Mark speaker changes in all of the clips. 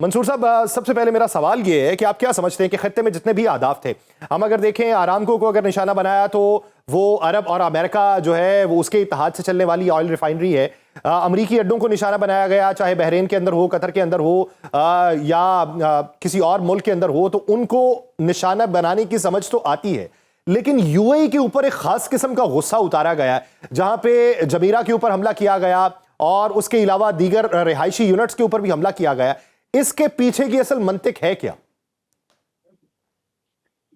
Speaker 1: منصور صاحب، سب سے پہلے میرا سوال یہ ہے کہ آپ کیا سمجھتے ہیں کہ خطے میں جتنے بھی اہداف تھے، ہم اگر دیکھیں آرامکو کو اگر نشانہ بنایا تو وہ عرب اور امریکہ جو ہے وہ اس کے اتحاد سے چلنے والی آئل ریفائنری ہے، امریکی اڈوں کو نشانہ بنایا گیا، چاہے بحرین کے اندر ہو، قطر کے اندر ہو یا کسی اور ملک کے اندر ہو، تو ان کو نشانہ بنانے کی سمجھ تو آتی ہے، لیکن یو اے ای کے اوپر ایک خاص قسم کا غصہ اتارا گیا ہے جہاں پہ جمیرہ کے اوپر حملہ کیا گیا اور اس کے علاوہ دیگر رہائشی یونٹس کے اوپر بھی حملہ کیا گیا۔ اس کے پیچھے کی اصل منطق ہے کیا؟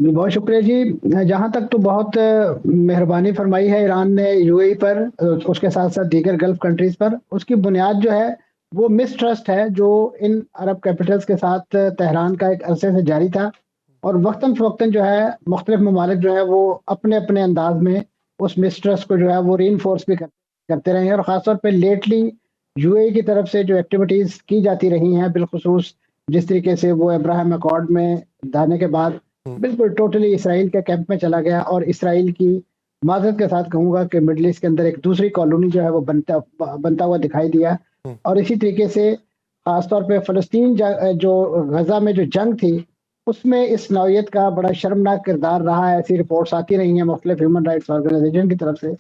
Speaker 2: بہت شکریہ جی، جہاں تک تو بہت مہربانی فرمائی ہے ایران نے یو اے ای پر، اس کے ساتھ ساتھ دیگر گلف کنٹریز پر۔ اس کی بنیاد جو ہے وہ مسٹرسٹ ہے جو ان عرب کیپٹلز کے ساتھ تہران کا ایک عرصے سے جاری تھا، اور وقتاً فوقتاً جو ہے مختلف ممالک جو ہے وہ اپنے اپنے انداز میں اس مسٹرسٹ کو جو ہے وہ ری انفورس بھی کرتے رہے ہیں، اور خاص طور پہ لیٹلی یو اے ای کی طرف سے جو ایکٹیویٹیز کی جاتی رہی ہیں، بالخصوص جس طریقے سے وہ ابراہیم اکارڈ میں جانے کے بعد بالکل ٹوٹلی اسرائیل کے کیمپ میں چلا گیا، اور اسرائیل کی معذرت کے ساتھ کہوں گا کہ مڈل ایسٹ کے اندر ایک دوسری کالونی جو ہے وہ بنتا ہوا دکھائی دیا۔ اور اسی طریقے سے خاص طور پہ فلسطین جو غزہ میں جو جنگ تھی اس میں اس نوعیت کا بڑا شرمناک کردار رہا ہے۔ ایسی رپورٹس آتی رہی ہیں مختلف ہیومن رائٹس آرگنائزیشن کی طرف سے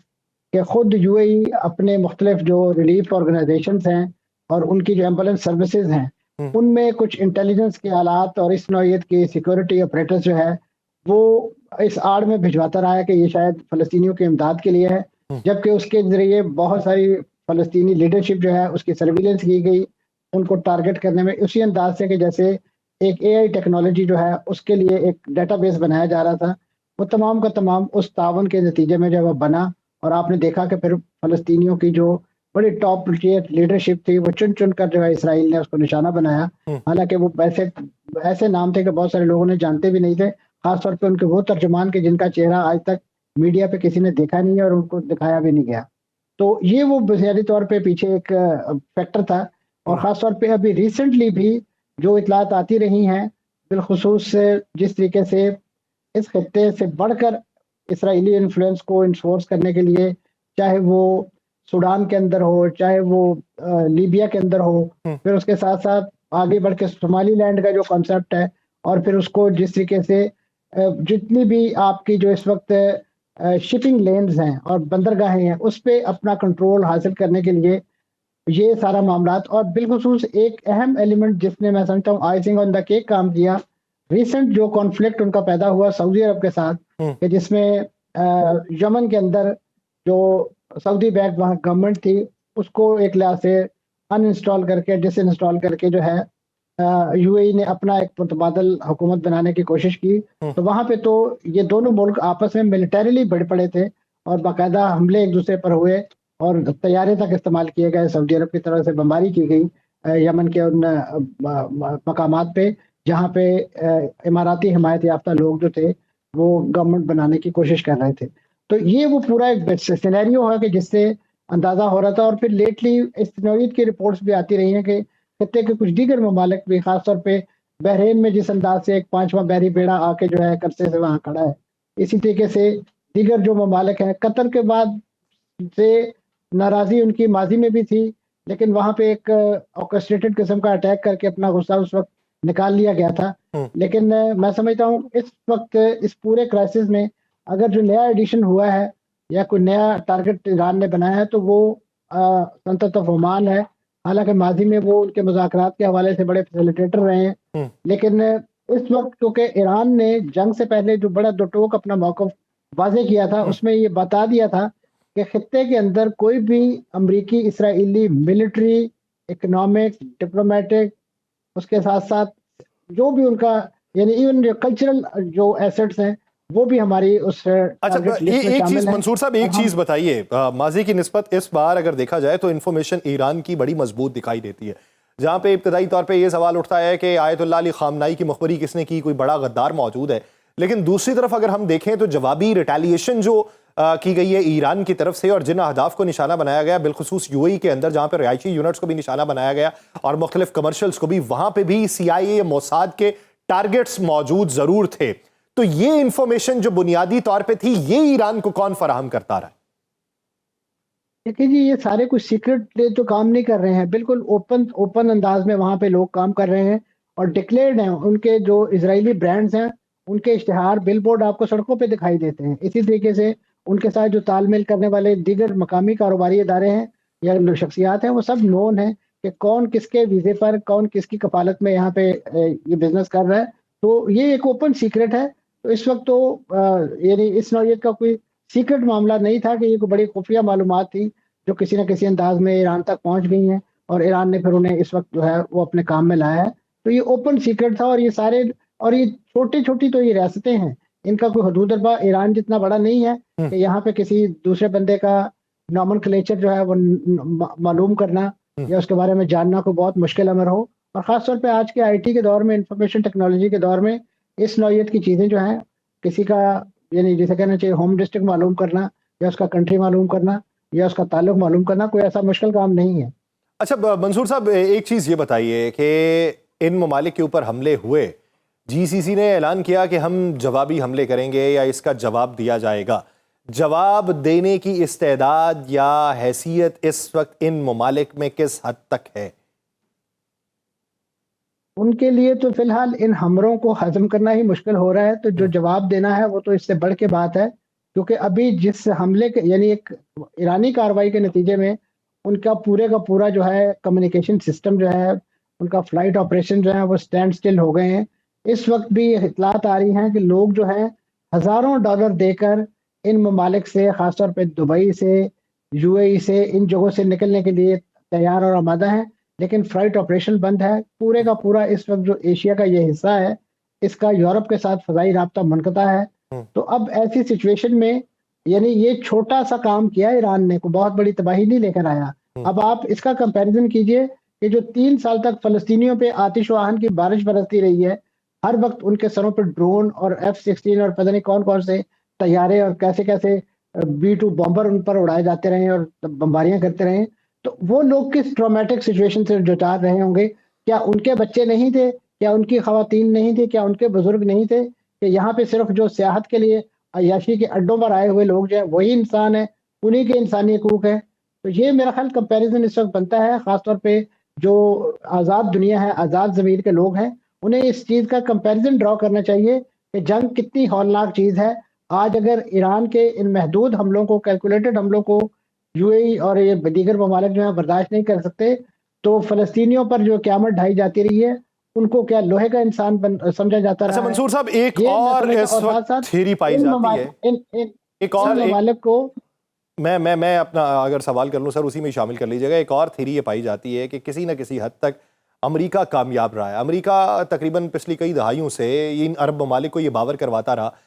Speaker 2: کہ خود یو اے ای اپنے مختلف جو ریلیف آرگنائزیشنز ہیں اور ان کی جو ایمبولینس سروسز ہیں ان میں کچھ انٹیلیجنس کے آلات اور اس نوعیت کی سیکورٹی آپریٹرز جو ہے وہ اس آڑ میں بھجواتا رہا ہے کہ یہ شاید فلسطینیوں کی امداد کے لیے ہے، جبکہ اس کے ذریعے بہت ساری فلسطینی لیڈرشپ جو ہے اس کی سرویلنس کی گئی، ان کو ٹارگٹ کرنے میں اسی انداز سے کہ جیسے ایک اے آئی ٹیکنالوجی جو ہے اس کے لیے ایک ڈیٹا بیس بنایا جا رہا تھا، وہ تمام کا تمام اس تعاون کے نتیجے میں جو وہ بنا، اور آپ نے دیکھا کہ پھر فلسطینیوں کی جو بڑی ٹاپ لیڈرشپ تھی وہ چن چن کر جو ہے اسرائیل نے اس کو نشانہ بنایا، حالانکہ وہ ایسے نام تھے کہ بہت سارے لوگوں نے جانتے بھی نہیں تھے، خاص طور پہ ان کے وہ ترجمان کے جن کا چہرہ آج تک میڈیا پہ کسی نے دیکھا نہیں ہے اور ان کو دکھایا بھی نہیں گیا۔ تو یہ وہ بنیادی طور پہ پیچھے ایک فیکٹر تھا، اور خاص طور پہ ابھی ریسنٹلی بھی جو اطلاعات آتی رہی ہیں بالخصوص جس طریقے سے اس خطے سے بڑھ کر اسرائیلی انفلوئنس کو انفورس کرنے کے لیے، چاہے وہ سوڈان کے اندر ہو، چاہے وہ لیبیا کے اندر ہو، پھر اس کے ساتھ ساتھ آگے بڑھ کے صومالی لینڈ کا جو کانسیپٹ ہے، اور پھر اس کو جس طریقے سے جتنی بھی آپ کی جو اس وقت شپنگ لینز ہیں اور بندرگاہیں ہیں اس پہ اپنا کنٹرول حاصل کرنے کے لیے یہ سارا معاملات، اور بالخصوص ایک اہم ایلیمنٹ جس نے میں سمجھتا ہوں آئسنگ آن دا کیک کام کیا، ریسنٹ جو کانفلکٹ ان کا پیدا ہوا سعودی عرب کے ساتھ، کہ جس میں یمن کے اندر جو سعودی بیک وہاں گورنمنٹ تھی اس کو ایک لحاظ سے ان انسٹال کر کے ڈس انسٹال کر کے جو ہے یو اے ای نے اپنا ایک متبادل حکومت بنانے کی کوشش کی، تو وہاں پہ تو یہ دونوں ملک آپس میں ملیٹریلی بڑھ پڑے تھے اور باقاعدہ حملے ایک دوسرے پر ہوئے، اور طیارے تک استعمال کیے گئے، سعودی عرب کی طرف سے بمباری کی گئی یمن کے ان مقامات پہ جہاں پہ اماراتی حمایت یافتہ لوگ جو تھے وہ گورنمنٹ بنانے کی کوشش کر رہے تھے۔ تو یہ وہ پورا ایک سینیریو ہے کہ جس سے اندازہ ہو رہا تھا، اور پھر لیٹلی اس نوعیت کی رپورٹس بھی آتی رہی ہیں کہ خطے کے کچھ دیگر ممالک بھی، خاص طور پہ بحرین میں جس انداز سے ایک 5واں بحری بیڑا آ کے جو ہے قرصے سے وہاں کھڑا ہے، اسی طریقے سے دیگر جو ممالک ہیں، قطر کے بعد سے ناراضی ان کی ماضی میں بھی تھی، لیکن وہاں پہ ایک آرکسٹریٹڈ قسم کا اٹیک کر کے اپنا غصہ اس وقت نکال لیا گیا تھا۔ لیکن میں سمجھتا ہوں اس وقت اس پورے کرائسس میں اگر جو نیا ایڈیشن ہوا ہے یا کوئی نیا ٹارگٹ ایران نے بنایا ہے تو وہ سلطنت آف عمان ہے، حالانکہ ماضی میں وہ ان کے مذاکرات کے حوالے سے بڑے فیسیلیٹیٹر رہے ہیں، لیکن اس وقت کیونکہ ایران نے جنگ سے پہلے جو بڑا دو ٹوک اپنا موقف واضح کیا تھا، اس میں یہ بتا دیا تھا کہ خطے کے اندر کوئی بھی امریکی اسرائیلی ملٹری، اکنامک، ڈپلومیٹک، اس کے ساتھ ساتھ جو بھی ان کا یعنی ایون جو کلچرل جو ایسٹس ہیں وہ بھی ہماری اس ٹارگٹ لسٹ میں
Speaker 1: ایک
Speaker 2: شامل
Speaker 1: چیز
Speaker 2: ہیں۔
Speaker 1: منصور صاحب، ایک چیز بتائیے، ماضی کی نسبت اس بار اگر دیکھا جائے تو انفارمیشن ایران کی بڑی مضبوط دکھائی دیتی ہے، جہاں پہ ابتدائی طور پہ یہ سوال اٹھتا ہے کہ آیت اللہ علی خامنائی کی مخبری کس نے کی، کوئی بڑا غدار موجود ہے، لیکن دوسری طرف اگر ہم دیکھیں تو جوابی ریٹیلیشن جو کی گئی ہے ایران کی طرف سے، اور جن اہداف کو نشانہ بنایا گیا بالخصوص یو اے ای کے اندر جہاں پہ رہائشی یونٹس کو بھی نشانہ بنایا گیا اور مختلف کمرشلز کو بھی، وہاں پہ بھی سی آئی اے موساد کے ٹارگٹس موجود ضرور تھے، تو یہ انفارمیشن جو بنیادی طور پہ تھی یہ ایران کو کون فراہم کرتا رہا ہے؟
Speaker 2: دیکھیں جی، یہ سارے کچھ سیکرٹ تو کام نہیں کر رہے ہیں، بالکل اوپن انداز میں وہاں پہ لوگ کام کر رہے ہیں، اور ڈکلیئرڈ ہیں، ان کے جو اسرائیلی برانڈز ہیں ان کے اشتہار بل بورڈ آپ کو سڑکوں پہ دکھائی دیتے ہیں. اسی طریقے سے ان کے ساتھ جو تال میل کرنے والے دیگر مقامی کاروباری ادارے ہیں یا شخصیات ہیں وہ سب نون ہیں کہ کون کس کے ویزے پر، کون کس کی کفالت میں یہاں پہ یہ بزنس کر رہا ہے. تو یہ ایک اوپن سیکرٹ ہے. تو اس وقت تو یعنی اس نوعیت کا کوئی سیکرٹ معاملہ نہیں تھا کہ یہ کوئی بڑی خفیہ معلومات تھی جو کسی نہ کسی انداز میں ایران تک پہنچ گئی ہیں اور ایران نے پھر انہیں اس وقت جو ہے وہ اپنے کام میں لایا ہے. تو یہ اوپن سیکرٹ تھا. اور یہ سارے، اور یہ چھوٹی چھوٹی تو یہ ریاستیں ہیں، ان کا کوئی حدود اربا ایران جتنا بڑا نہیں ہے کہ یہاں پہ کسی دوسرے بندے کا نامن کلیچر جو ہے وہ معلوم کرنا یا اس کے بارے میں جاننا کوئی بہت مشکل امر ہو. اور خاص طور پہ آج کے آئی ٹی کے دور میں، انفارمیشن ٹیکنالوجی کے دور میں اس نوعیت کی چیزیں جو ہیں کسی کا یعنی جسے کہنا چاہیے ہوم ڈسٹرکٹ معلوم کرنا یا اس کا کنٹری معلوم کرنا یا اس کا تعلق معلوم کرنا کوئی ایسا مشکل کام نہیں ہے.
Speaker 1: اچھا منصور صاحب، ایک چیز یہ بتائیے کہ ان ممالک کے اوپر حملے ہوئے، جی سی سی نے اعلان کیا کہ ہم جوابی حملے کریں گے یا اس کا جواب دیا جائے گا. جواب دینے کی استعداد یا حیثیت اس وقت ان ممالک میں کس حد تک ہے؟
Speaker 2: ان کے لیے تو فی الحال ان حملوں کو ہضم کرنا ہی مشکل ہو رہا ہے. تو جو جواب دینا ہے وہ تو اس سے بڑھ کے بات ہے، کیونکہ ابھی جس حملے کے یعنی ایک ایرانی کارروائی کے نتیجے میں ان کا پورا جو ہے کمیونیکیشن سسٹم جو ہے، ان کا فلائٹ آپریشن جو ہے وہ سٹینڈ سٹل ہو گئے ہیں. اس وقت بھی اطلاعات آ رہی ہیں کہ لوگ جو ہیں ہزاروں ڈالر دے کر ان ممالک سے، خاص طور پہ دبئی سے، یو اے ای سے، ان جگہوں سے نکلنے کے لیے تیار اور آمادہ ہیں، لیکن فلائٹ آپریشن بند ہے. پورے کا پورا اس وقت جو ایشیا کا یہ حصہ ہے اس کا یورپ کے ساتھ فضائی رابطہ منقطع ہے. تو اب ایسی سچویشن میں یعنی یہ چھوٹا سا کام کیا ایران نے، کوئی بہت بڑی تباہی نہیں لے کر آیا. اب آپ اس کا کمپیریزن کیجئے کہ جو 3 سال تک فلسطینیوں پہ آتش و آہن کی بارش برستی رہی ہے، ہر وقت ان کے سروں پہ ڈرون اور F-16 اور پتہ نہیں کون کون سے طیارے اور کیسے کیسے B-2 بمبر ان پر اڑائے جاتے رہے اور بمباریاں کرتے رہے. تو وہ لوگ کس ٹرامیٹک سچویشن سے جوچار رہے ہوں گے؟ کیا ان کے بچے نہیں تھے؟ کیا ان کی خواتین نہیں تھے؟ کیا ان کے بزرگ نہیں تھے؟ کہ یہاں پہ صرف جو سیاحت کے لیے عیاشی کے اڈوں پر آئے ہوئے لوگ جو ہیں وہی انسان ہیں، انہی کے انسانی حقوق ہیں. تو یہ میرا خیال کمپیریزن اس وقت بنتا ہے، خاص طور پہ جو آزاد دنیا ہے، آزاد ضمیر کے لوگ ہیں، انہیں اس چیز کا کمپیریزن ڈرا کرنا چاہیے کہ جنگ کتنی ہولناک چیز ہے. آج اگر ایران کے ان محدود حملوں کو، کیلکولیٹڈ حملوں کو یو اے ای اور یہ دیگر ممالک جو ہیں برداشت نہیں کر سکتے، تو فلسطینیوں پر جو قیامت ڈھائی جاتی رہی ہے ان کو کیا لوہے کا انسان سمجھا جاتا رہا ہے؟
Speaker 1: منصور صاحب، ایک
Speaker 2: یہ
Speaker 1: اور
Speaker 2: میں
Speaker 1: اس
Speaker 2: اور ساتھ
Speaker 1: وقت
Speaker 2: ساتھ
Speaker 1: تھیوری پائی
Speaker 2: ان
Speaker 1: جاتی ہے، ایک اور
Speaker 2: ممالک کو
Speaker 1: میں اپنا اگر سوال کر لوں سر اسی میں شامل کر لیجئے گا. ایک اور تھیوری یہ پائی جاتی ہے کہ کسی نہ کسی حد تک امریکہ کامیاب رہا ہے. امریکہ تقریباً پچھلی کئی دہائیوں سے ان عرب ممالک کو یہ باور کرواتا رہا